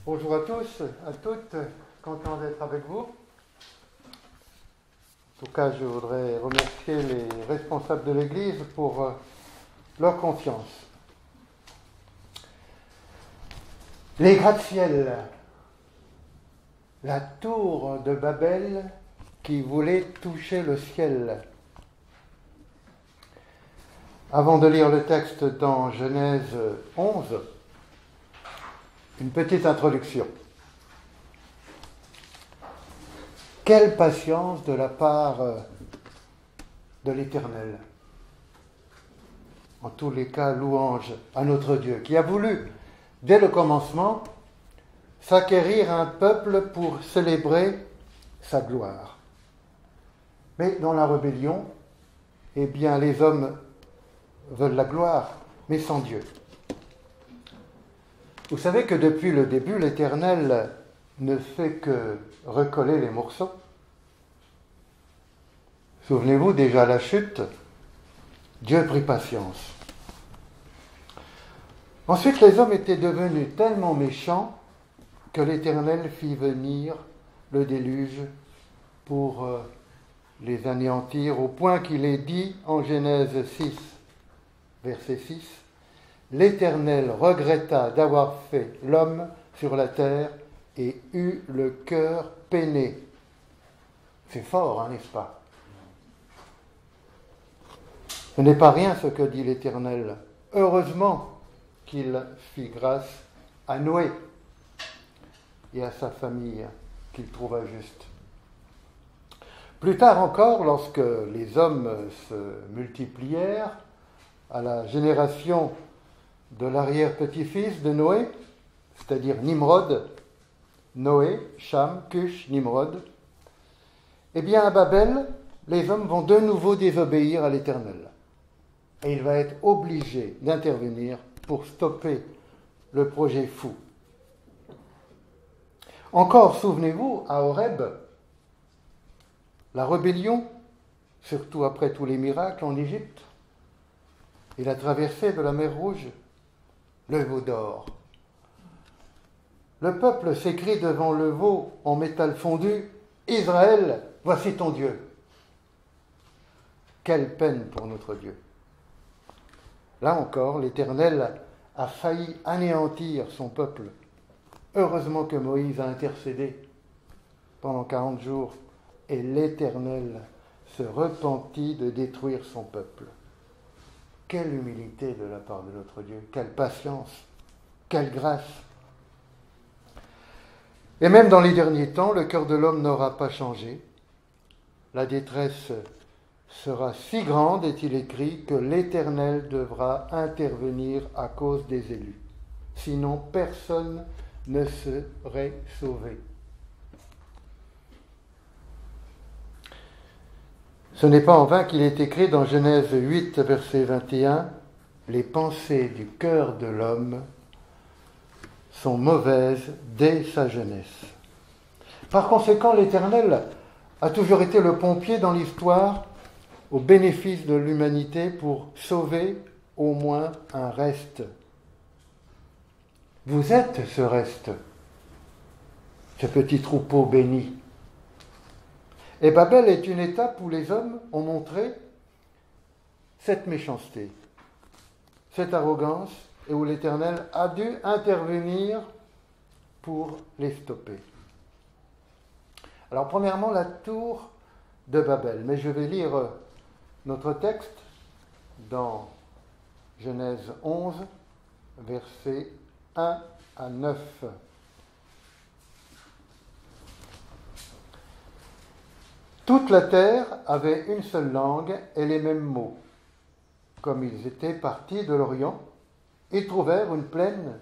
Bonjour à tous, à toutes, content d'être avec vous. En tout cas, je voudrais remercier les responsables de l'Église pour leur confiance. Les gratte-ciel, la tour de Babel qui voulait toucher le ciel. Avant de lire le texte dans Genèse 11, une petite introduction. Quelle patience de la part de l'Éternel. En tous les cas, louange à notre Dieu, qui a voulu, dès le commencement, s'acquérir un peuple pour célébrer sa gloire. Mais dans la rébellion, eh bien, les hommes veulent la gloire, mais sans Dieu. Vous savez que depuis le début, l'Éternel ne fait que recoller les morceaux. Souvenez-vous, déjà à la chute, Dieu prit patience. Ensuite, les hommes étaient devenus tellement méchants que l'Éternel fit venir le déluge pour les anéantir, au point qu'il est dit en Genèse 6, verset 6, « L'Éternel regretta d'avoir fait l'homme sur la terre et eut le cœur peiné. » C'est fort, hein, n'est-ce pas? Ce n'est pas rien ce que dit l'Éternel. Heureusement qu'il fit grâce à Noé et à sa famille qu'il trouva juste. Plus tard encore, lorsque les hommes se multiplièrent, à la génération de l'arrière-petit-fils de Noé, c'est-à-dire Nimrod, Noé, Cham, Cush, Nimrod, eh bien à Babel, les hommes vont de nouveau désobéir à l'Éternel. Et il va être obligé d'intervenir pour stopper le projet fou. Encore, souvenez-vous, à Horeb, la rébellion, surtout après tous les miracles en Égypte, et la traversée de la mer Rouge, le veau d'or. Le peuple s'écrie devant le veau en métal fondu, « Israël, voici ton Dieu !» Quelle peine pour notre Dieu! Là encore, l'Éternel a failli anéantir son peuple. Heureusement que Moïse a intercédé pendant 40 jours et l'Éternel se repentit de détruire son peuple. Quelle humilité de la part de notre Dieu, quelle patience, quelle grâce. Et même dans les derniers temps, le cœur de l'homme n'aura pas changé. La détresse sera si grande, est-il écrit, que l'Éternel devra intervenir à cause des élus. Sinon, personne ne serait sauvé. Ce n'est pas en vain qu'il est écrit dans Genèse 8, verset 21, « Les pensées du cœur de l'homme sont mauvaises dès sa jeunesse. » Par conséquent, l'Éternel a toujours été le pompier dans l'histoire au bénéfice de l'humanité pour sauver au moins un reste. Vous êtes ce reste, ce petit troupeau béni. Et Babel est une étape où les hommes ont montré cette méchanceté, cette arrogance, et où l'Éternel a dû intervenir pour les stopper. Alors premièrement, la tour de Babel. Mais je vais lire notre texte dans Genèse 11, versets 1 à 9. Toute la terre avait une seule langue et les mêmes mots. Comme ils étaient partis de l'Orient, ils trouvèrent une plaine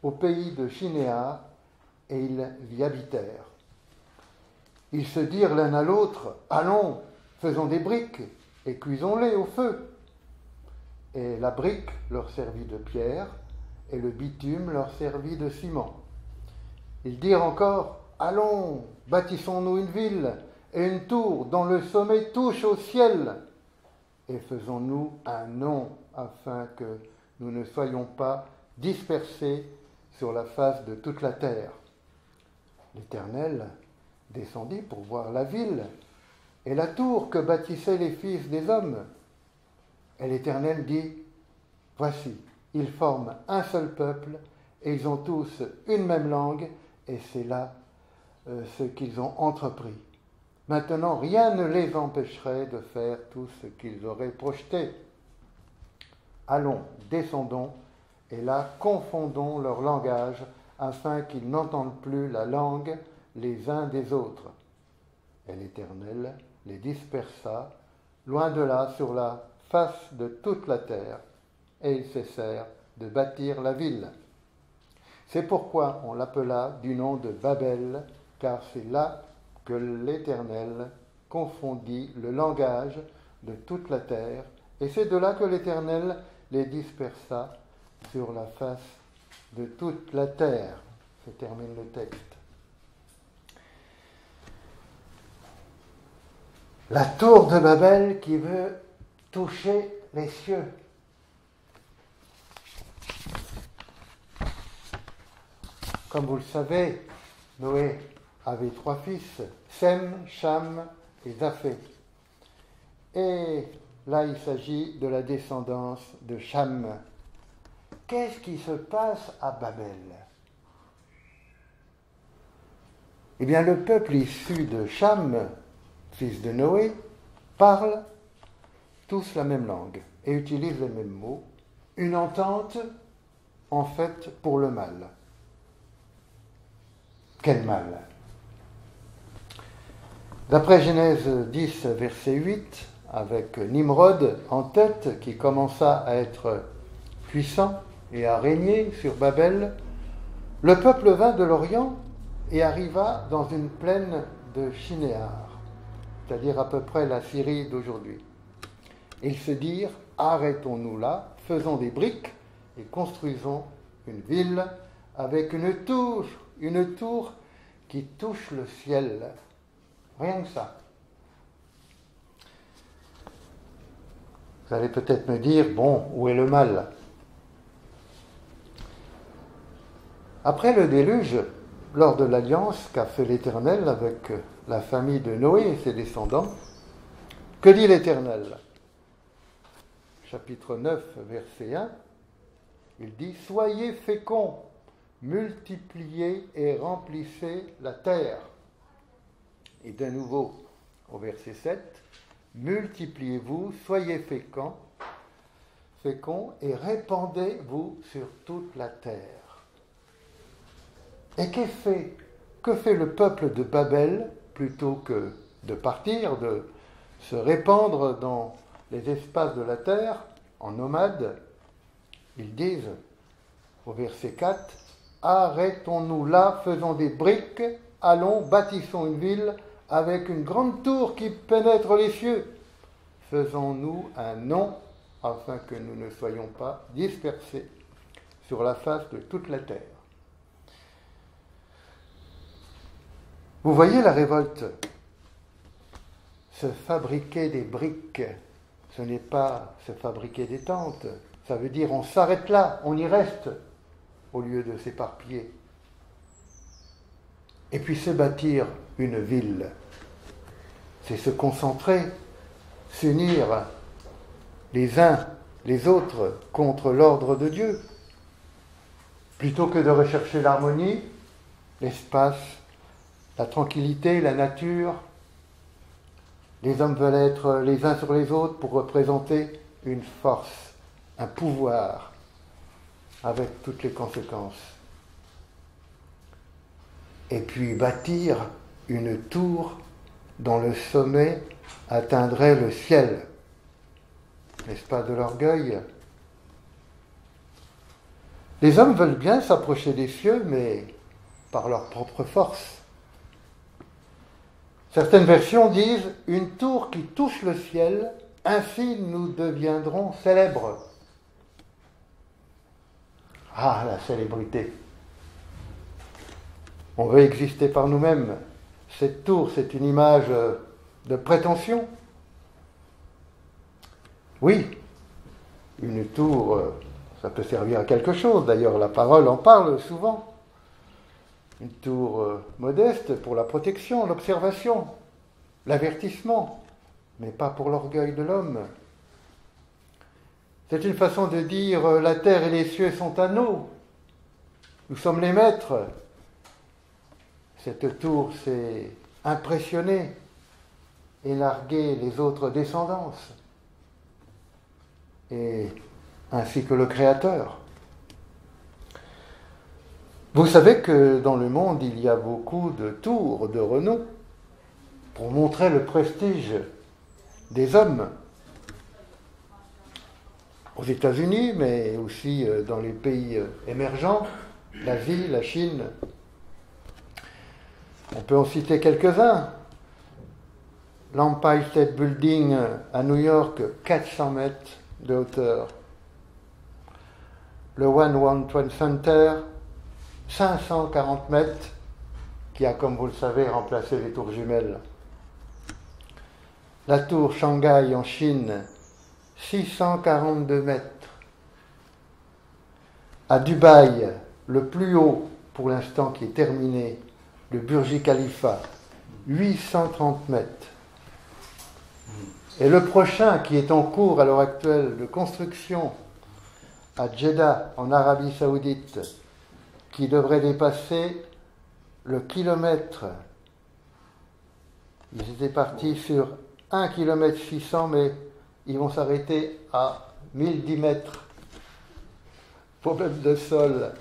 au pays de Shinéar et ils y habitèrent. Ils se dirent l'un à l'autre, « Allons, faisons des briques et cuisons-les au feu. » Et la brique leur servit de pierre et le bitume leur servit de ciment. Ils dirent encore, « Allons, bâtissons-nous une ville et une tour dont le sommet touche au ciel, et faisons-nous un nom afin que nous ne soyons pas dispersés sur la face de toute la terre. L'Éternel descendit pour voir la ville et la tour que bâtissaient les fils des hommes. Et l'Éternel dit, voici, ils forment un seul peuple et ils ont tous une même langue et c'est là ce qu'ils ont entrepris. Maintenant, rien ne les empêcherait de faire tout ce qu'ils auraient projeté. Allons, descendons, et là, confondons leur langage, afin qu'ils n'entendent plus la langue les uns des autres. Et l'Éternel les dispersa, loin de là, sur la face de toute la terre, et ils cessèrent de bâtir la ville. C'est pourquoi on l'appela du nom de Babel, car c'est là que l'Éternel confondit le langage de toute la terre, et c'est de là que l'Éternel les dispersa sur la face de toute la terre. Je termine le texte. La tour de Babel qui veut toucher les cieux. Comme vous le savez, Noé avait 3 fils, Sem, Cham et Japheth. Et là, il s'agit de la descendance de Cham. Qu'est-ce qui se passe à Babel? Eh bien, le peuple issu de Cham, fils de Noé, parle tous la même langue et utilise les mêmes mots. Une entente, en fait, pour le mal. Quel mal? D'après Genèse 10, verset 8, avec Nimrod en tête, qui commença à être puissant et à régner sur Babel, le peuple vint de l'Orient et arriva dans une plaine de Shinéar, c'est-à-dire à peu près la Syrie d'aujourd'hui. Ils se dirent, arrêtons-nous là, faisons des briques et construisons une ville avec une tour qui touche le ciel. Rien que ça. Vous allez peut-être me dire, bon, où est le mal? Après le déluge, lors de l'alliance qu'a fait l'Éternel avec la famille de Noé et ses descendants, que dit l'Éternel? Chapitre 9, verset 1, il dit « Soyez féconds, multipliez et remplissez la terre. » Et de nouveau, au verset 7, « Multipliez-vous, soyez féconds et répandez-vous sur toute la terre. » Et que fait le peuple de Babel plutôt que de partir, de se répandre dans les espaces de la terre en nomades? Ils disent au verset 4, « Arrêtons-nous là, faisons des briques, allons, bâtissons une ville avec une grande tour qui pénètre les cieux. Faisons-nous un nom afin que nous ne soyons pas dispersés sur la face de toute la terre. » Vous voyez la révolte. Se fabriquer des briques, ce n'est pas se fabriquer des tentes. Ça veut dire on s'arrête là, on y reste, au lieu de s'éparpiller. Et puis se bâtir une ville, c'est se concentrer, s'unir les uns les autres contre l'ordre de Dieu. Plutôt que de rechercher l'harmonie, l'espace, la tranquillité, la nature, les hommes veulent être les uns sur les autres pour représenter une force, un pouvoir, avec toutes les conséquences. Et puis bâtir une tour dont le sommet atteindrait le ciel. N'est-ce pas de l'orgueil? Les hommes veulent bien s'approcher des cieux, mais par leur propre force. Certaines versions disent « une tour qui touche le ciel, ainsi nous deviendrons célèbres ». Ah, la célébrité! On veut exister par nous-mêmes. Cette tour, c'est une image de prétention. Oui, une tour, ça peut servir à quelque chose, d'ailleurs la parole en parle souvent. Une tour modeste pour la protection, l'observation, l'avertissement, mais pas pour l'orgueil de l'homme. C'est une façon de dire la terre et les cieux sont à nous. Nous sommes les maîtres. Cette tour s'est impressionnée et largué les autres descendances, et ainsi que le Créateur. Vous savez que dans le monde, il y a beaucoup de tours de renom pour montrer le prestige des hommes. Aux États-Unis, mais aussi dans les pays émergents, l'Asie, la Chine. On peut en citer quelques-uns. L'Empire State Building à New York, 400 mètres de hauteur. Le One World Trade Center, 540 mètres, qui a, comme vous le savez, remplacé les tours jumelles. La tour Shanghai en Chine, 642 mètres. À Dubaï, le plus haut pour l'instant qui est terminé, le Burj Khalifa, 830 mètres. Et le prochain qui est en cours à l'heure actuelle de construction à Jeddah, en Arabie Saoudite, qui devrait dépasser le kilomètre. Ils étaient partis sur 1 km 600, mais ils vont s'arrêter à 1010 mètres. Problème de sol.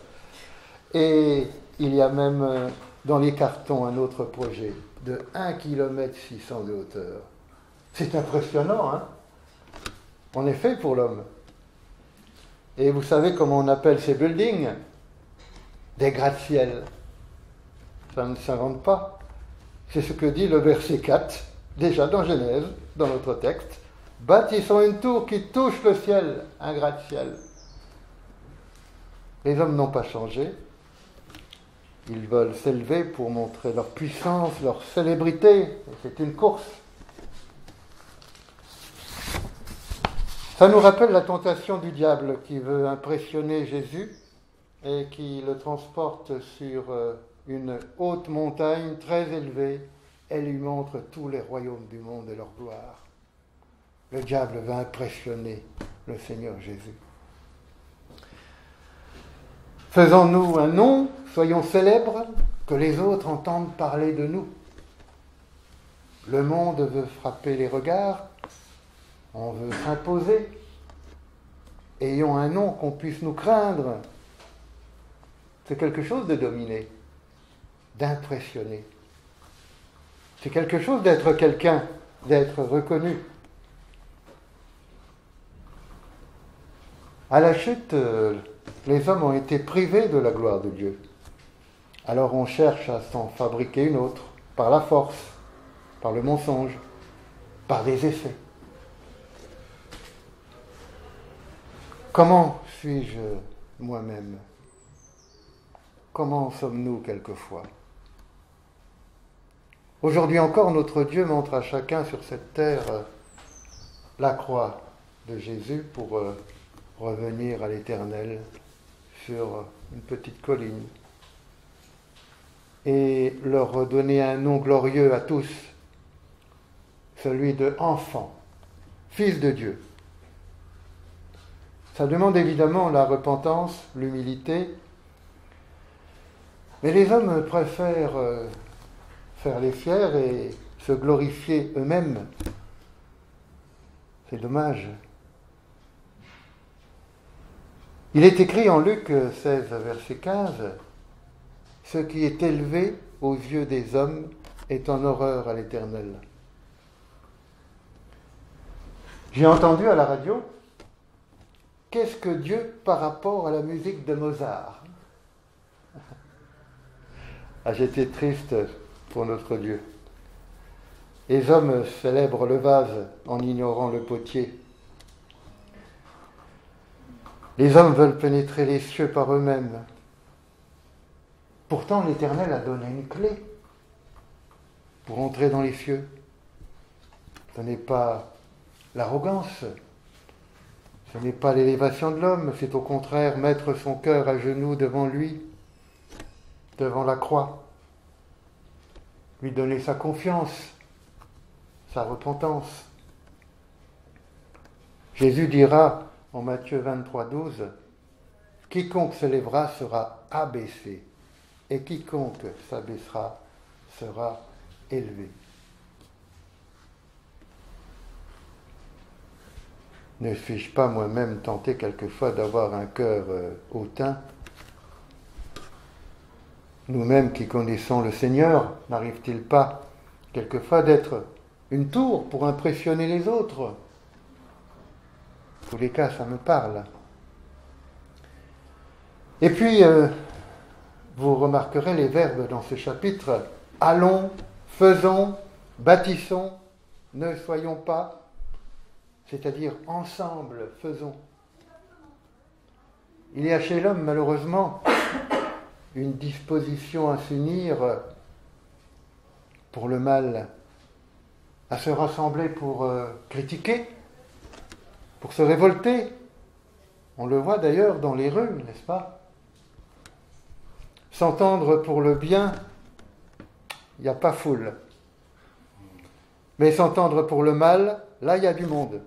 Et il y a même dans les cartons un autre projet de 1 km 600 de hauteur. C'est impressionnant, hein? On est fait pour l'homme. Et vous savez comment on appelle ces buildings? Des gratte-ciel. Ça ne s'invente pas. C'est ce que dit le verset 4, déjà dans Genèse, dans notre texte. Bâtissons une tour qui touche le ciel, un gratte-ciel. Les hommes n'ont pas changé. Ils veulent s'élever pour montrer leur puissance, leur célébrité. C'est une course. Ça nous rappelle la tentation du diable qui veut impressionner Jésus et qui le transporte sur une haute montagne très élevée et lui montre tous les royaumes du monde et leur gloire. Le diable veut impressionner le Seigneur Jésus. Faisons-nous un nom, soyons célèbres, que les autres entendent parler de nous. Le monde veut frapper les regards, on veut s'imposer. Ayons un nom qu'on puisse nous craindre. C'est quelque chose de dominer, d'impressionner. C'est quelque chose d'être quelqu'un, d'être reconnu. À la chute, les hommes ont été privés de la gloire de Dieu. Alors on cherche à s'en fabriquer une autre, par la force, par le mensonge, par des effets. Comment suis-je moi-même? Comment sommes-nous quelquefois? Aujourd'hui encore, notre Dieu montre à chacun sur cette terre la croix de Jésus pour revenir à l'Éternel sur une petite colline et leur redonner un nom glorieux à tous, celui de enfant, fils de Dieu. Ça demande évidemment la repentance, l'humilité, mais les hommes préfèrent faire les fiers et se glorifier eux-mêmes. C'est dommage. Il est écrit en Luc 16, verset 15, « Ce qui est élevé aux yeux des hommes est en horreur à l'Éternel. » J'ai entendu à la radio, qu'est-ce que Dieu par rapport à la musique de Mozart? Ah, j'étais triste pour notre Dieu. Les hommes célèbrent le vase en ignorant le potier. Les hommes veulent pénétrer les cieux par eux-mêmes. Pourtant, l'Éternel a donné une clé pour entrer dans les cieux. Ce n'est pas l'arrogance, Ce n'est pas l'élévation de l'homme, c'est au contraire mettre son cœur à genoux devant lui, devant la croix, lui donner sa confiance, sa repentance. Jésus dira en Matthieu 23, 12, « Quiconque s'élèvera sera abaissé, et quiconque s'abaissera sera élevé. » Ne suis-je pas moi-même tenté quelquefois d'avoir un cœur hautain? Nous-mêmes qui connaissons le Seigneur, n'arrive-t-il pas quelquefois d'être une tour pour impressionner les autres? En tous les cas, ça me parle. Et puis, vous remarquerez les verbes dans ce chapitre. Allons, faisons, bâtissons, ne soyons pas. C'est-à-dire ensemble, faisons. Il y a chez l'homme, malheureusement, une disposition à s'unir pour le mal, à se rassembler pour critiquer, pour se révolter. On le voit d'ailleurs dans les rues, n'est-ce pas? S'entendre pour le bien, il n'y a pas foule. Mais s'entendre pour le mal, là, il y a du monde.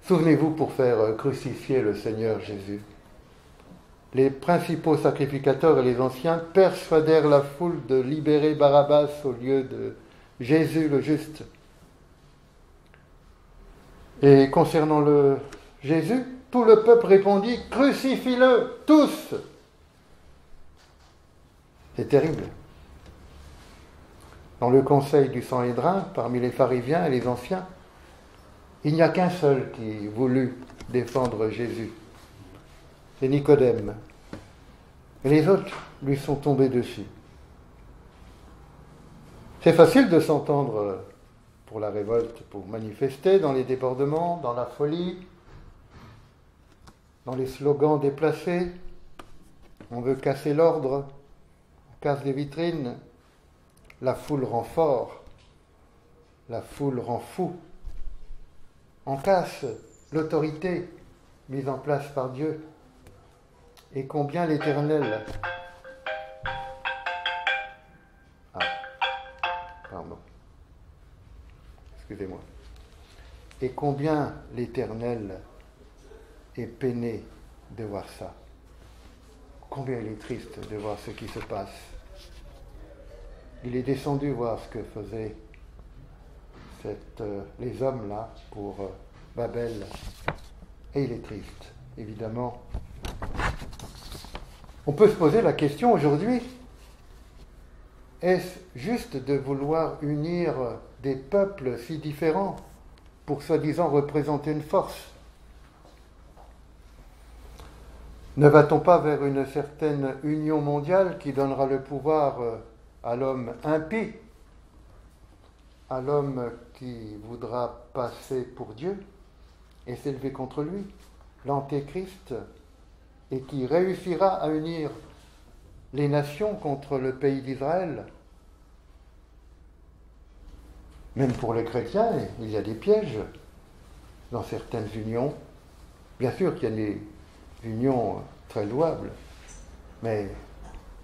Souvenez-vous, pour faire crucifier le Seigneur Jésus, les principaux sacrificateurs et les anciens persuadèrent la foule de libérer Barabbas au lieu de Jésus le juste. Et concernant le Jésus, tout le peuple répondit « Crucifie-le, tous !» C'est terrible. Dans le conseil du Sanhédrin, parmi les pharisiens et les anciens, il n'y a qu'un seul qui voulut défendre Jésus. C'est Nicodème. Et les autres lui sont tombés dessus. C'est facile de s'entendre pour la révolte, pour manifester dans les débordements, dans la folie, dans les slogans déplacés. On veut casser l'ordre, on casse des vitrines. La foule rend fort, la foule rend fou. On casse l'autorité mise en place par Dieu. Et combien l'Éternel... Ah, pardon. Excusez-moi. Et combien l'Éternel est peiné de voir ça. Combien il est triste de voir ce qui se passe. Il est descendu voir ce que faisaient les hommes là pour Babel. Et il est triste, évidemment. On peut se poser la question aujourd'hui, est-ce juste de vouloir unir des peuples si différents pour soi-disant représenter une force? Ne va-t-on pas vers une certaine union mondiale qui donnera le pouvoir à l'homme impie, à l'homme qui voudra passer pour Dieu et s'élever contre lui, l'antéchrist, et qui réussira à unir les nations contre le pays d'Israël? Même pour les chrétiens, il y a des pièges dans certaines unions. Bien sûr qu'il y a des unions très louables, mais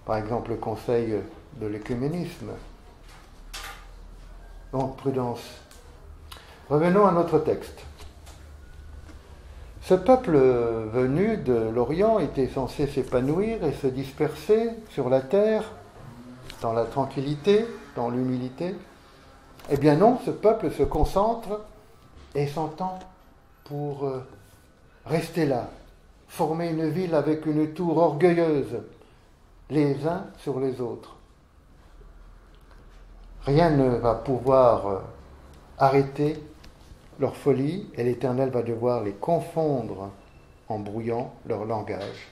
par exemple le conseil de l'écuménisme. Donc prudence. Revenons à notre texte. Ce peuple venu de l'Orient était censé s'épanouir et se disperser sur la terre, dans la tranquillité, dans l'humilité. Eh bien non, ce peuple se concentre et s'entend pour rester là, former une ville avec une tour orgueilleuse, les uns sur les autres. Rien ne va pouvoir arrêter leur folie, et l'Éternel va devoir les confondre en brouillant leur langage.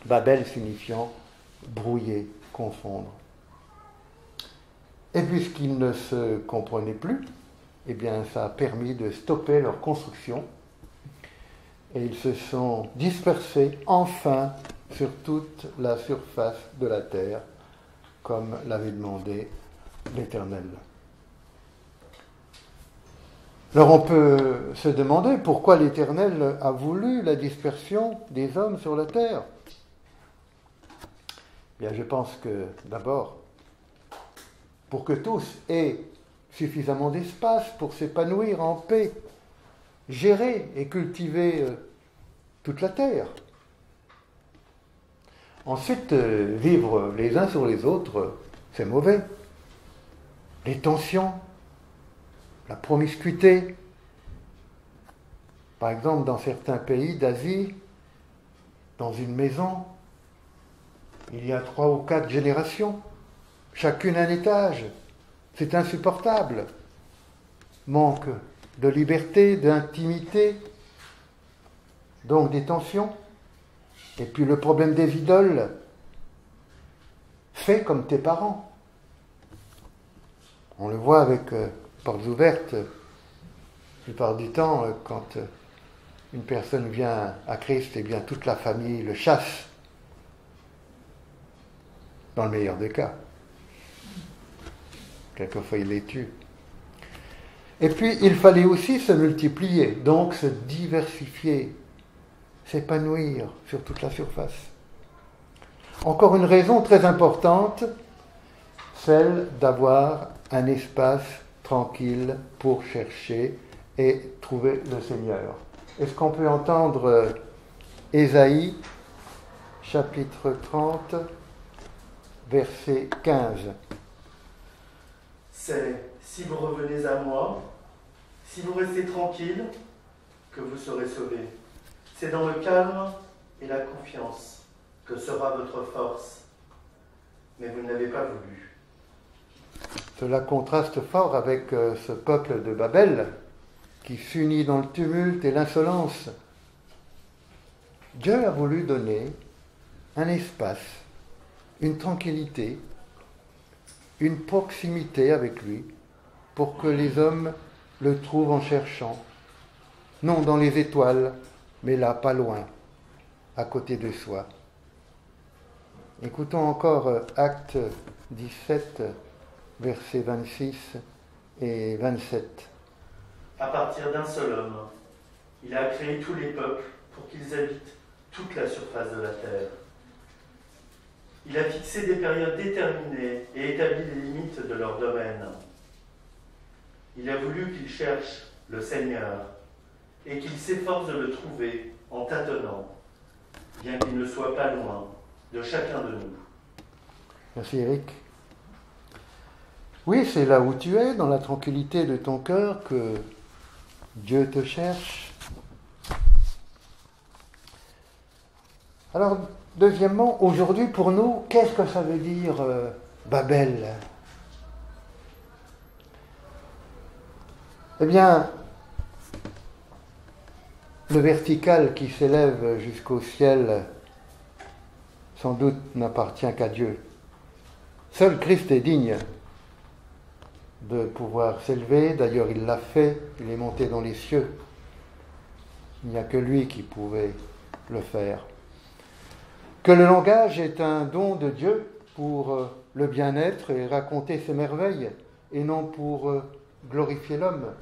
Babel signifiant brouiller, confondre. Et puisqu'ils ne se comprenaient plus, eh bien ça a permis de stopper leur construction, et ils se sont dispersés enfin sur toute la surface de la terre, comme l'avait demandé l'Éternel. Alors on peut se demander pourquoi l'Éternel a voulu la dispersion des hommes sur la terre. Bien, je pense que d'abord, pour que tous aient suffisamment d'espace pour s'épanouir en paix, gérer et cultiver toute la terre. Ensuite, vivre les uns sur les autres, c'est mauvais. Les tensions, la promiscuité. Par exemple, dans certains pays d'Asie, dans une maison, il y a 3 ou 4 générations, chacune un étage. C'est insupportable. Manque de liberté, d'intimité, donc des tensions. Et puis le problème des idoles, fais comme tes parents. On le voit avec portes ouvertes. La plupart du temps, quand une personne vient à Christ, eh bien toute la famille le chasse. Dans le meilleur des cas. Quelquefois, il les tue. Et puis, il fallait aussi se multiplier, donc se diversifier, s'épanouir sur toute la surface. Encore une raison très importante, celle d'avoir un espace tranquille pour chercher et trouver le Seigneur. Est-ce qu'on peut entendre Ésaïe, chapitre 30, verset 15. C'est si vous revenez à moi, si vous restez tranquille, que vous serez sauvés. C'est dans le calme et la confiance que sera votre force. Mais vous ne l'avez pas voulu. Cela contraste fort avec ce peuple de Babel qui s'unit dans le tumulte et l'insolence. Dieu a voulu donner un espace, une tranquillité, une proximité avec lui pour que les hommes le trouvent en cherchant, non dans les étoiles, mais là, pas loin, à côté de soi. Écoutons encore Acte 17, versets 26 et 27. À partir d'un seul homme, il a créé tous les peuples pour qu'ils habitent toute la surface de la terre. Il a fixé des périodes déterminées et établi les limites de leur domaine. Il a voulu qu'ils cherchent le Seigneur et qu'ils s'efforcent de le trouver en tâtonnant, bien qu'il ne soit pas loin de chacun de nous. Merci Eric. Oui, c'est là où tu es, dans la tranquillité de ton cœur, que Dieu te cherche. Alors, deuxièmement, aujourd'hui pour nous, qu'est-ce que ça veut dire Babel ? Eh bien, le vertical qui s'élève jusqu'au ciel, sans doute n'appartient qu'à Dieu. Seul Christ est digne de pouvoir s'élever. D'ailleurs, il l'a fait, il est monté dans les cieux. Il n'y a que lui qui pouvait le faire. Que le langage est un don de Dieu pour le bien-être et raconter ses merveilles, et non pour glorifier l'homme.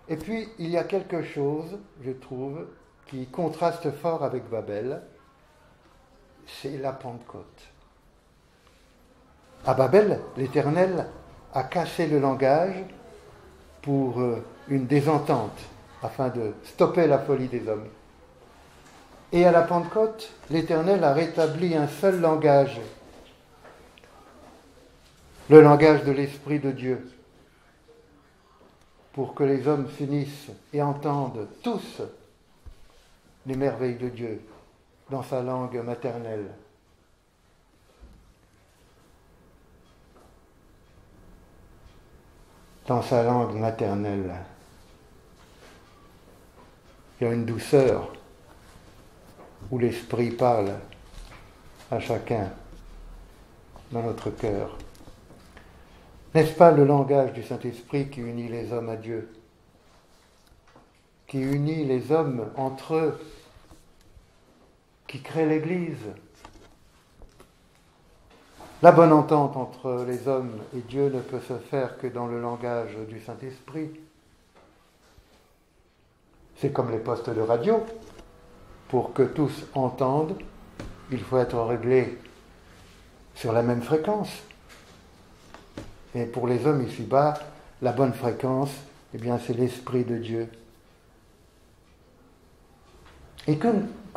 Et puis, il y a quelque chose, je trouve, qui contraste fort avec Babel, c'est la Pentecôte. À Babel, l'Éternel a cassé le langage pour une désentente, afin de stopper la folie des hommes. Et à la Pentecôte, l'Éternel a rétabli un seul langage, le langage de l'Esprit de Dieu, pour que les hommes s'unissent et entendent tous les merveilles de Dieu dans sa langue maternelle. Dans sa langue maternelle. Il y a une douceur où l'Esprit parle à chacun dans notre cœur. N'est-ce pas le langage du Saint-Esprit qui unit les hommes à Dieu, qui unit les hommes entre eux, qui crée l'Église? La bonne entente entre les hommes et Dieu ne peut se faire que dans le langage du Saint-Esprit. C'est comme les postes de radio. Pour que tous entendent, il faut être réglé sur la même fréquence. Et pour les hommes ici-bas, la bonne fréquence, eh bien, c'est l'Esprit de Dieu. Et que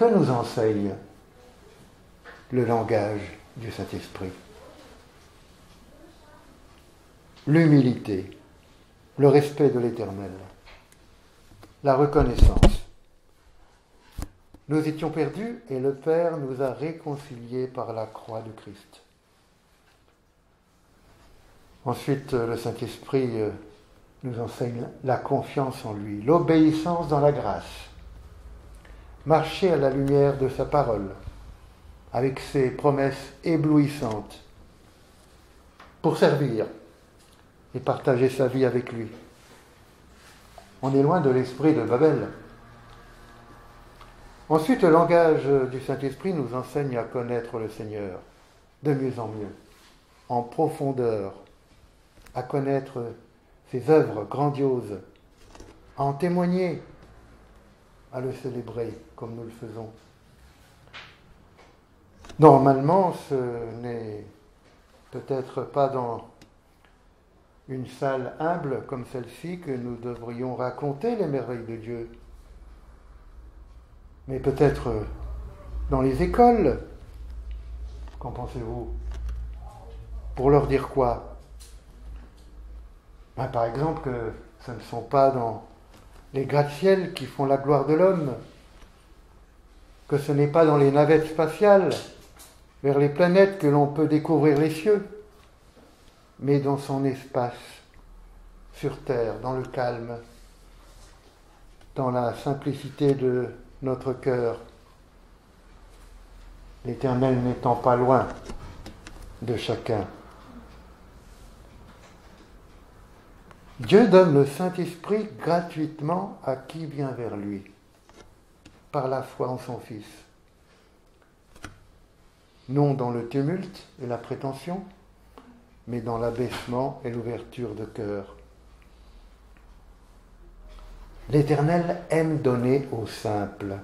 nous enseigne le langage du Saint-Esprit? L'humilité, le respect de l'Éternel, la reconnaissance. Nous étions perdus et le Père nous a réconciliés par la croix de Christ. Ensuite, le Saint-Esprit nous enseigne la confiance en lui, l'obéissance dans la grâce, marcher à la lumière de sa parole, avec ses promesses éblouissantes, pour servir et partager sa vie avec lui. On est loin de l'esprit de Babel. Ensuite, le langage du Saint-Esprit nous enseigne à connaître le Seigneur de mieux en mieux, en profondeur, à connaître ses œuvres grandioses, à en témoigner, à le célébrer comme nous le faisons. Normalement, ce n'est peut-être pas dans une salle humble comme celle-ci que nous devrions raconter les merveilles de Dieu, mais peut-être dans les écoles. Qu'en pensez-vous? Pour leur dire quoi? Par exemple, que ce ne sont pas dans les gratte-ciel qui font la gloire de l'homme, que ce n'est pas dans les navettes spatiales vers les planètes que l'on peut découvrir les cieux, mais dans son espace, sur terre, dans le calme, dans la simplicité de notre cœur, l'Éternel n'étant pas loin de chacun. Dieu donne le Saint-Esprit gratuitement à qui vient vers lui, par la foi en son Fils. Non dans le tumulte et la prétention, mais dans l'abaissement et l'ouverture de cœur. L'Éternel aime donner aux simples.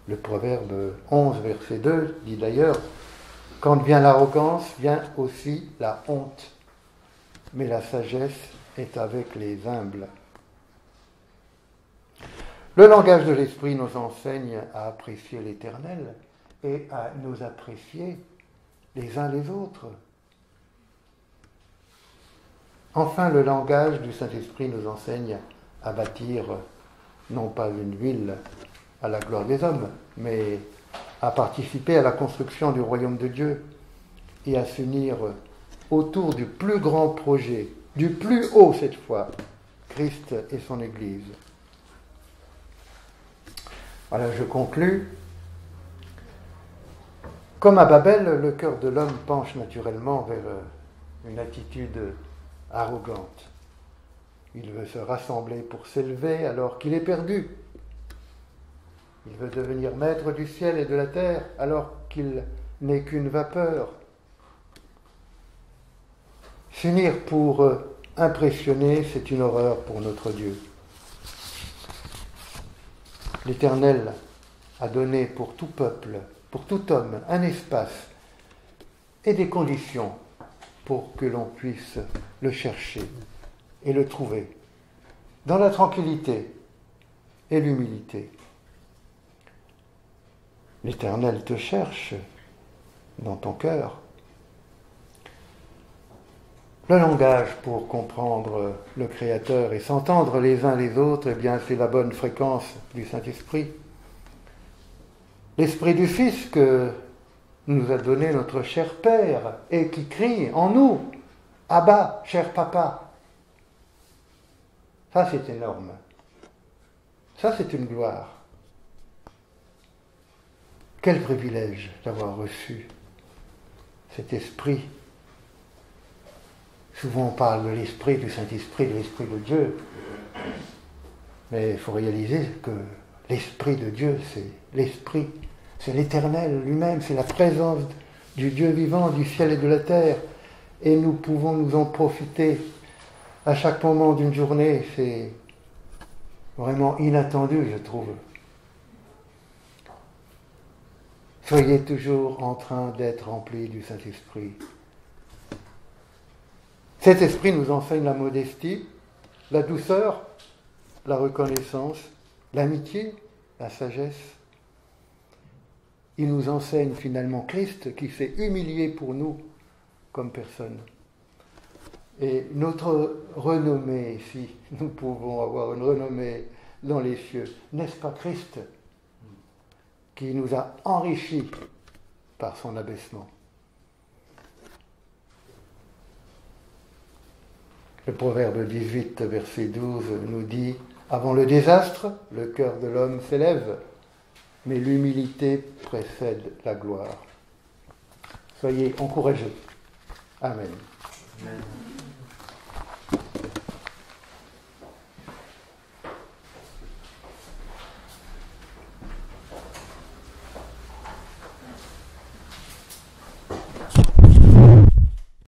Le proverbe 11, verset 2 dit d'ailleurs, « Quand vient l'arrogance, vient aussi la honte, mais la sagesse est avec les humbles. » Le langage de l'Esprit nous enseigne à apprécier l'Éternel et à nous apprécier les uns les autres. Enfin, le langage du Saint-Esprit nous enseigne à bâtir non pas une ville à la gloire des hommes, mais à participer à la construction du royaume de Dieu et à s'unir autour du plus grand projet, du plus haut cette fois, Christ et son Église. Voilà, je conclus. Comme à Babel, le cœur de l'homme penche naturellement vers une attitude arrogante. Il veut se rassembler pour s'élever alors qu'il est perdu. Il veut devenir maître du ciel et de la terre alors qu'il n'est qu'une vapeur. S'unir pour impressionner, c'est une horreur pour notre Dieu. L'Éternel a donné pour tout peuple, pour tout homme, un espace et des conditions pour que l'on puisse le chercher et le trouver dans la tranquillité et l'humilité. L'Éternel te cherche dans ton cœur. Le langage pour comprendre le Créateur et s'entendre les uns les autres, eh bien, c'est la bonne fréquence du Saint-Esprit. L'Esprit du Fils que nous a donné notre cher Père et qui crie en nous, « Abba, cher Papa !» Ça, c'est énorme. Ça, c'est une gloire. Quel privilège d'avoir reçu cet esprit. Souvent, on parle de l'esprit, du Saint-Esprit, de l'Esprit de Dieu. Mais il faut réaliser que l'Esprit de Dieu, c'est l'Esprit, c'est l'Éternel lui-même, c'est la présence du Dieu vivant, du ciel et de la terre, et nous pouvons nous en profiter à chaque moment d'une journée. C'est vraiment inattendu, je trouve. Soyez toujours en train d'être remplis du Saint-Esprit. Cet esprit nous enseigne la modestie, la douceur, la reconnaissance, l'amitié, la sagesse. Il nous enseigne finalement Christ qui s'est humilié pour nous comme personne. Et notre renommée, si nous pouvons avoir une renommée dans les cieux, n'est-ce pas Christ qui nous a enrichis par son abaissement? Le Proverbe 18, verset 12 nous dit « Avant le désastre, le cœur de l'homme s'élève, mais l'humilité précède la gloire. » Soyez encouragés. Amen. Amen.